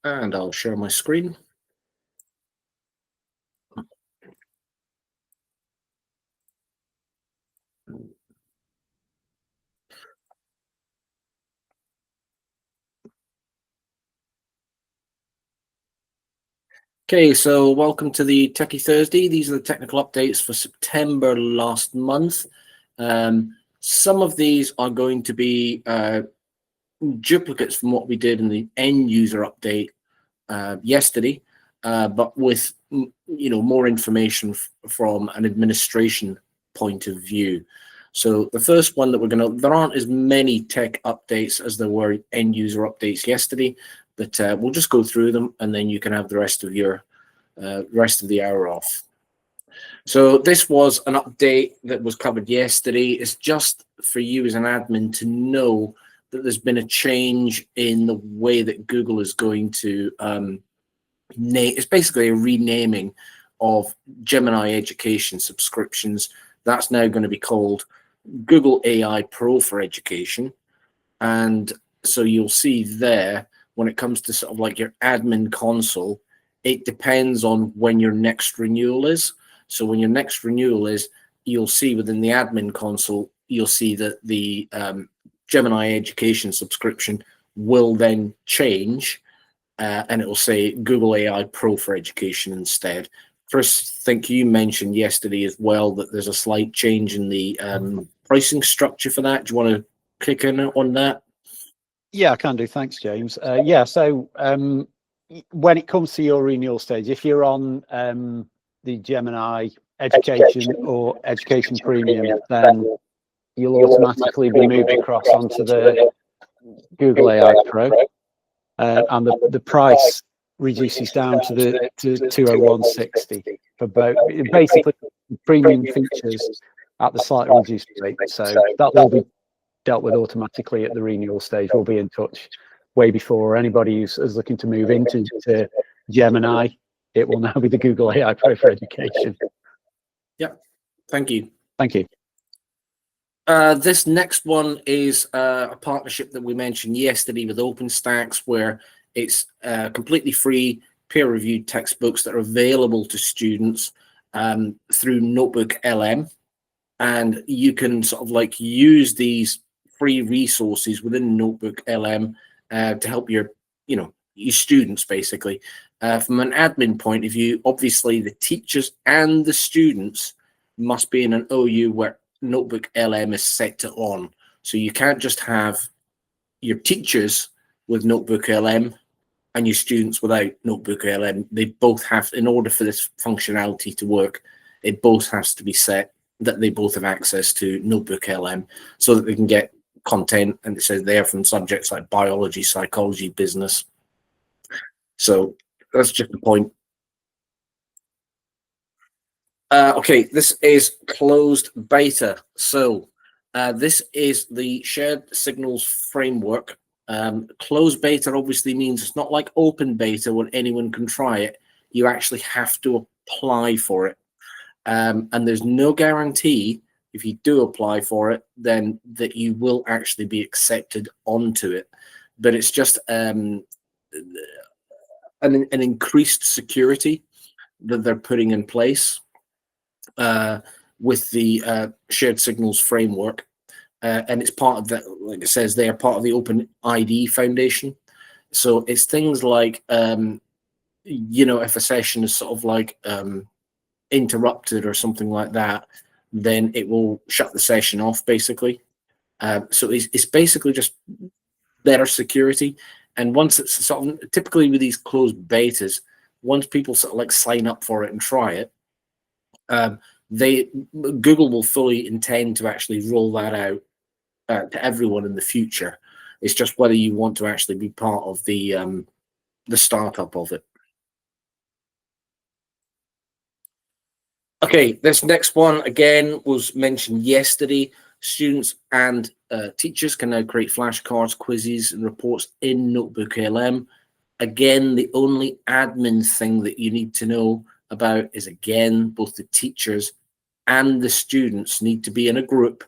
And I'll share my screen. Okay, so welcome to the Techie Thursday. These are the technical updates for September last month. Some of these are going to be duplicates from what we did in the end user update yesterday, but with more information from an administration point of view. So the first one that there aren't as many tech updates as there were end user updates yesterday, but we'll just go through them and then you can have the rest of the hour off. So this was an update that was covered yesterday. It's just for you as an admin to know that there's been a change in the way that Google is going to it's basically a renaming of Gemini Education Subscriptions. That's now going to be called Google AI Pro for Education. And so you'll see there, when it comes to sort of like your admin console, it depends on when your next renewal is. So when your next renewal is, you'll see within the admin console, you'll see that the Gemini Education subscription will then change, and it will say Google AI Pro for Education instead. Chris, I think you mentioned yesterday as well that there's a slight change in the pricing structure for that. Do you want to click in on that? Yeah, I can do. Thanks, James. Yeah, so when it comes to your renewal stage, if you're on the Gemini Education or Education Premium, then you'll automatically be moved across onto the Google AI Pro, and the price reduces down to 201.60 for both. Basically, premium features at the slightly reduced rate. So that will be dealt with automatically at the renewal stage. We'll be in touch way before anybody who's looking to move into Gemini. It will now be the Google AI Pro for Education. Yep. Thank you. Thank you. This next one is a partnership that we mentioned yesterday with OpenStax, where it's completely free, peer-reviewed textbooks that are available to students through NotebookLM. And you can sort of like use these free resources within NotebookLM to help your students, basically. From an admin point of view, obviously the teachers and the students must be in an OU where NotebookLM is set to on. So you can't just have your teachers with NotebookLM and your students without NotebookLM. They both have, in order for this functionality to work, it both has to be set that they both have access to NotebookLM so that they can get content, and it says there from subjects like biology, psychology, business. So that's just the point. Okay, this is closed beta. So this is the shared signals framework. Closed beta obviously means it's not like open beta where anyone can try it. You actually have to apply for it. And there's no guarantee if you do apply for it, then that you will actually be accepted onto it. But it's just an increased security that they're putting in place with the shared signals framework. And it's part of that, like it says, they are part of the Open ID Foundation. So it's things like, if a session is sort of like interrupted or something like that, then it will shut the session off, basically. So it's basically just better security. And once it's sort of, typically with these closed betas, once people sort of like sign up for it and try it, Google will fully intend to actually roll that out to everyone in the future. It's just whether you want to actually be part of the startup of it. Okay, this next one again was mentioned yesterday. Students and teachers can now create flashcards, quizzes, and reports in NotebookLM. Again, the only admin thing that you need to know about is, again, both the teachers and the students need to be in a group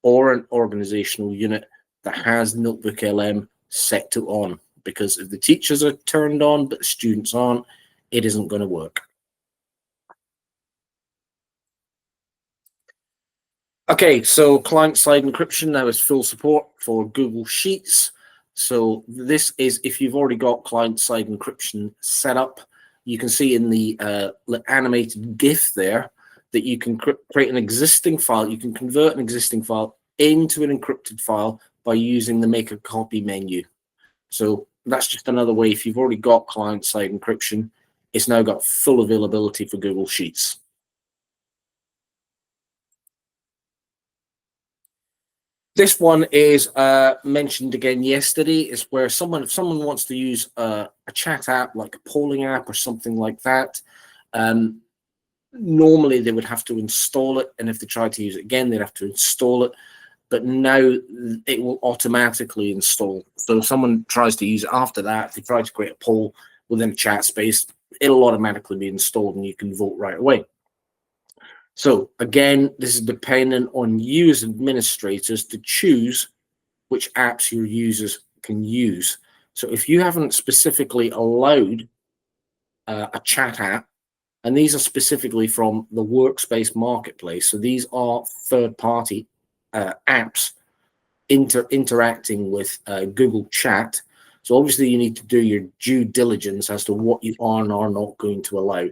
or an organizational unit that has NotebookLM set to on. because if the teachers are turned on but the students aren't, it isn't going to work. Okay, so client-side encryption now has full support for Google Sheets. So this is if you've already got client-side encryption set up. You can see in the animated GIF there that you can create an existing file. You can convert an existing file into an encrypted file by using the Make a Copy menu. So that's just another way. If you've already got client-side encryption, it's now got full availability for Google Sheets. This one is mentioned again yesterday. It's where if someone wants to use a chat app like a polling app or something like that, normally they would have to install it, and if they try to use it again, they'd have to install it. But now it will automatically install. So if someone tries to use it after that, if they try to create a poll within a chat space, it'll automatically be installed and you can vote right away. So again, this is dependent on you as administrators to choose which apps your users can use. So if you haven't specifically allowed a chat app, and these are specifically from the Workspace Marketplace, so these are third-party apps interacting with Google Chat. So obviously you need to do your due diligence as to what you are and are not going to allow.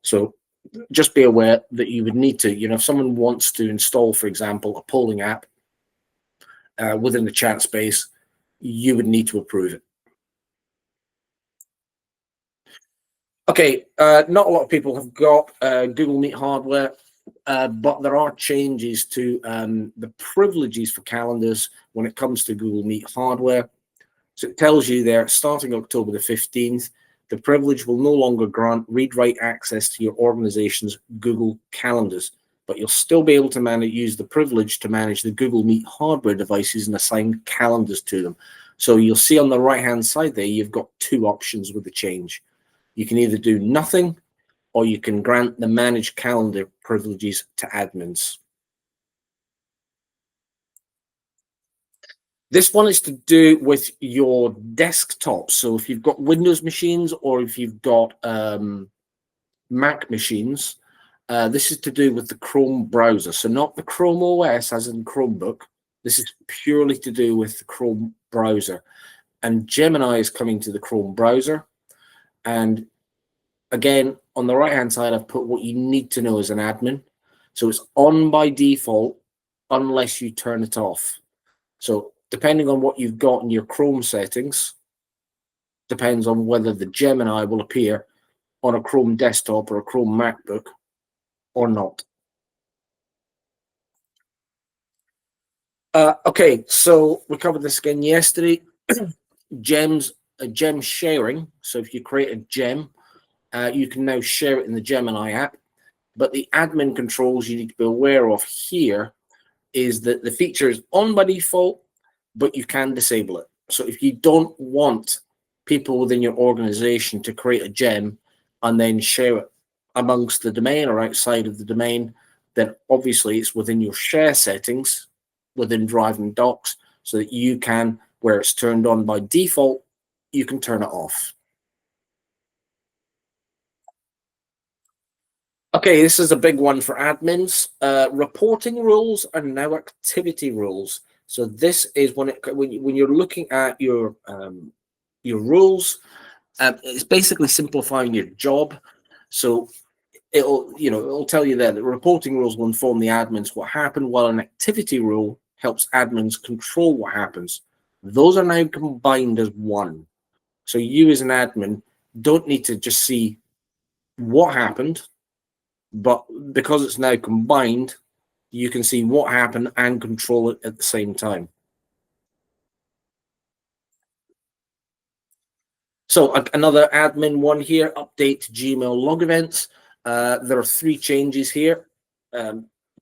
So just be aware that you would need to, if someone wants to install, for example, a polling app within the chat space, you would need to approve it. Okay, not a lot of people have got Google Meet hardware, but there are changes to the privileges for calendars when it comes to Google Meet hardware. So it tells you there, starting October the 15th, the privilege will no longer grant read-write access to your organization's Google calendars, but you'll still be able to use the privilege to manage the Google Meet hardware devices and assign calendars to them. So you'll see on the right-hand side there, you've got two options with the change. You can either do nothing, or you can grant the managed calendar privileges to admins. This one is to do with your desktop. So if you've got Windows machines or if you've got Mac machines, this is to do with the Chrome browser. So not the Chrome OS as in Chromebook. This is purely to do with the Chrome browser. And Gemini is coming to the Chrome browser. And again, on the right-hand side, I've put what you need to know as an admin. So it's on by default unless you turn it off. So depending on what you've got in your Chrome settings, depends on whether the Gemini will appear on a Chrome desktop or a Chrome MacBook or not. Okay, so we covered this again yesterday. Gem sharing. So if you create a gem, you can now share it in the Gemini app. But the admin controls you need to be aware of here is that the feature is on by default, but you can disable it. So if you don't want people within your organization to create a gem and then share it amongst the domain or outside of the domain, then obviously it's within your share settings within Drive and Docs so that you can, where it's turned on by default, you can turn it off. Okay, this is a big one for admins. Reporting rules are now activity rules. So this is when you're looking at your rules, it's basically simplifying your job. So it'll tell you there that reporting rules will inform the admins what happened, while an activity rule helps admins control what happens. Those are now combined as one. So you as an admin don't need to just see what happened, but because it's now combined, you can see what happened and control it at the same time. So another admin one here, update to Gmail log events. There are 3 changes here.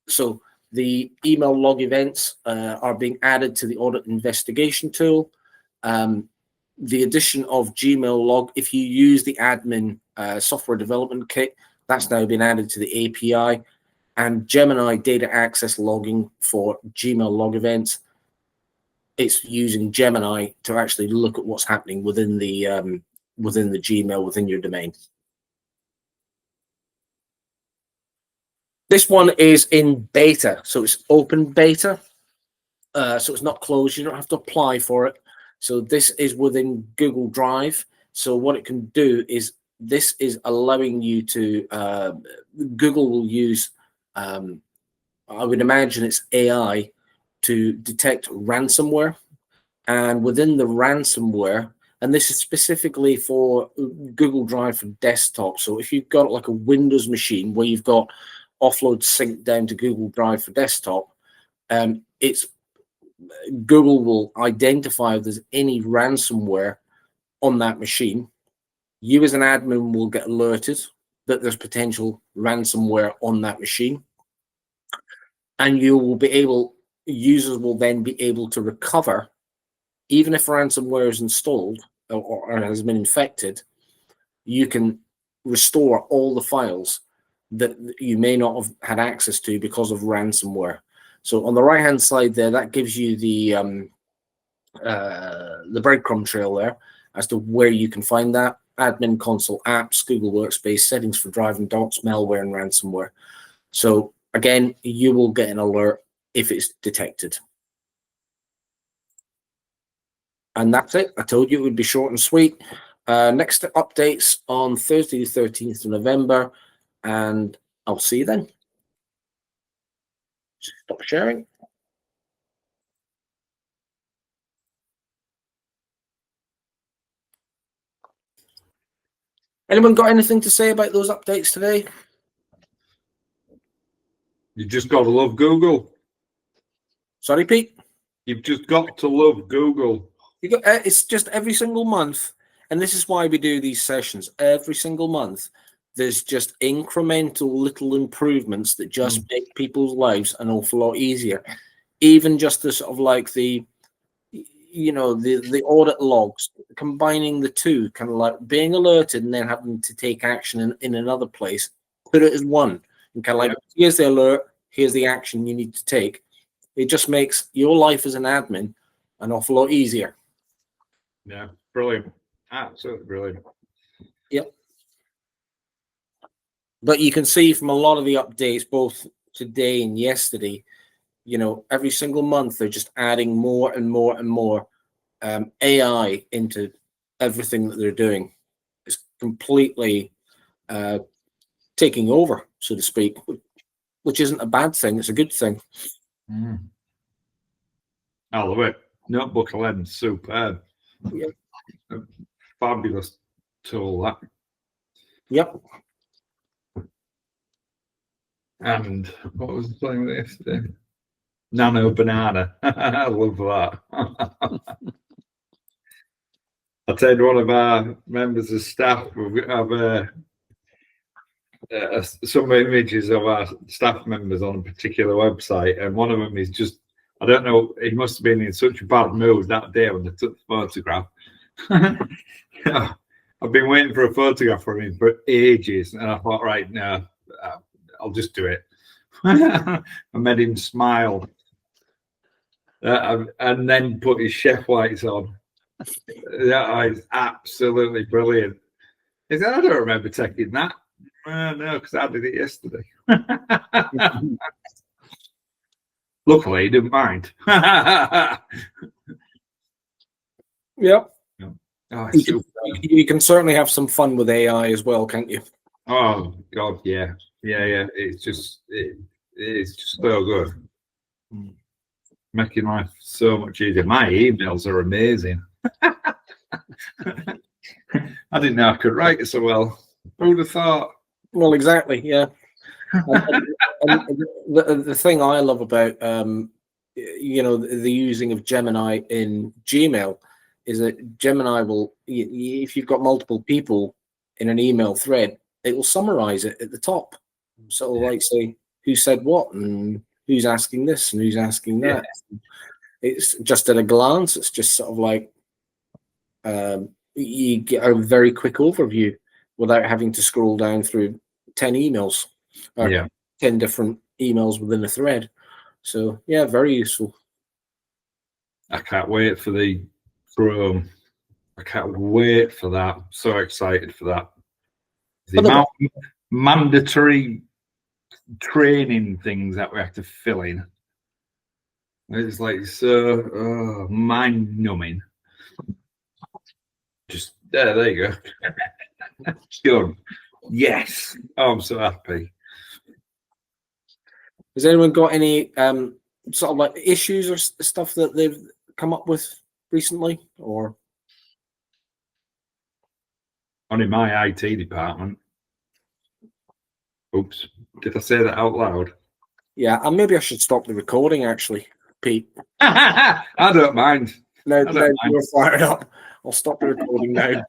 So the email log events are being added to the audit investigation tool. The addition of Gmail log, if you use the admin software development kit, that's now been added to the API. And Gemini data access logging for Gmail log events. it's using Gemini to actually look at what's happening within the Gmail, within your domain. This one is in beta, so it's open beta. So it's not closed. You don't have to apply for it. So this is within Google Drive. So what it can do is this is allowing you to, Google will use, I would imagine it's AI to detect ransomware. And within the ransomware, and this is specifically for Google Drive for desktop. So if you've got like a Windows machine where you've got offload synced down to Google Drive for desktop, it's Google will identify if there's any ransomware on that machine. You as an admin will get alerted that there's potential ransomware on that machine, and you will be able, users will then be able to recover, even if ransomware is installed or has been infected. You can restore all the files that you may not have had access to because of ransomware. So on the right hand side there, that gives you the breadcrumb trail there as to where you can find that. Admin console, apps, Google Workspace, settings for Drive and Docs, malware and ransomware. So again, you will get an alert if it's detected. And that's it. I told you it would be short and sweet. Next updates on Thursday, the 13th of November, and I'll see you then. Stop sharing. Anyone got anything to say about those updates today? You just got to love Google. Sorry, Pete? You've just got to love Google. It's just every single month, and this is why we do these sessions. Every single month, there's just incremental little improvements that just make people's lives an awful lot easier. Even just the sort of like the audit logs, combining the two, kind of like being alerted and then having to take action in another place, put it as one. And kind of like, here's the alert, here's the action you need to take. It just makes your life as an admin an awful lot easier. Yeah, brilliant. Absolutely brilliant. Yep. But you can see from a lot of the updates, both today and yesterday, every single month they're just adding more and more and more AI into everything that they're doing. It's completely taking over, so to speak, which isn't a bad thing. It's a good thing. I love it. NotebookLM, superb. Yep. Fabulous tool, that. Yep. And what was the thing with yesterday? Nano banana. I love that. I told one of our members of staff, we have some images of our staff members on a particular website, and one of them is just, I don't know, he must have been in such a bad mood that day when they took the photograph. I've been waiting for a photograph from him for ages, and I thought, right, no, I'll just do it. I made him smile, and then put his chef lights on. That is absolutely brilliant. He said, I don't remember taking that. No, because I did it yesterday. Luckily, he didn't mind. Yep. Oh, you can certainly have some fun with AI as well, can't you? Oh God, yeah. It's just so good. Making life so much easier. My emails are amazing. I didn't know I could write it so well. Who would have thought? Well, exactly, yeah. and the thing I love about the using of Gemini in Gmail is that Gemini will, if you've got multiple people in an email thread, it will summarize it at the top. So it'll like say who said what and who's asking this and who's asking that. Yeah. It's just at a glance. It's just sort of like you get a very quick overview without having to scroll down through 10 emails or 10 different emails within a thread. So yeah, very useful. I can't wait for the Chrome. I can't wait for that. I'm so excited for that. The amount of mandatory training things that we have to fill in. It's like so mind numbing. Just there you go. Done. Yes. Oh, I'm so happy. Has anyone got any sort of like issues or stuff that they've come up with recently, or? Only my IT department. Oops. Did I say that out loud? Yeah, and maybe I should stop the recording actually, Pete. I don't mind. No, you're fired up. I'll stop the recording now.